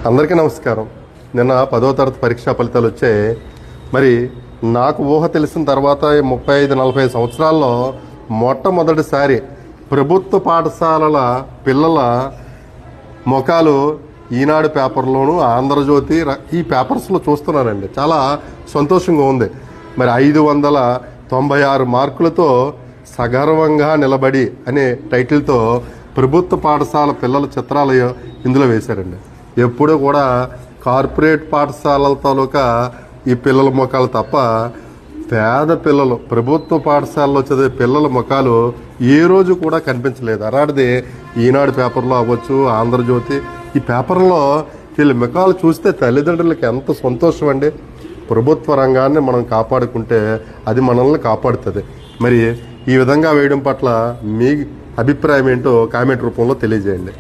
అందరికీ నమస్కారం. నిన్న 10వ తరగతి పరీక్షా ఫలితాలు వచ్చాయి. మరి నాకు ఊహ తెలిసిన తర్వాత 35-40 సంవత్సరాల్లో మొట్టమొదటిసారి ప్రభుత్వ పాఠశాలల పిల్లల ముఖాలు ఈనాడు పేపర్లోను, ఆంధ్రజ్యోతి ఈ పేపర్స్లో చూస్తున్నానండి. చాలా సంతోషంగా ఉంది. మరి 596 మార్కులతో సగర్వంగా నిలబడి అనే టైటిల్తో ప్రభుత్వ పాఠశాల పిల్లల చిత్రాలు ఇందులో వేశారండి. ఎప్పుడూ కూడా కార్పొరేట్ పాఠశాలల తాలూకా ఈ పిల్లల ముఖాలు తప్ప పేద పిల్లలు ప్రభుత్వ పాఠశాలలో చదివే పిల్లల ముఖాలు ఏ రోజు కూడా కనిపించలేదు. అలాంటిది ఈనాడు పేపర్లో అవ్వచ్చు, ఆంధ్రజ్యోతి ఈ పేపర్లో వీళ్ళ ముఖాలు చూస్తే తల్లిదండ్రులకి ఎంత సంతోషం అండి. ప్రభుత్వ రంగాన్ని మనం కాపాడుకుంటే అది మనల్ని కాపాడుతుంది. మరి ఈ విధంగా వేయడం పట్ల మీ అభిప్రాయం ఏంటో కామెంట్ రూపంలో తెలియజేయండి.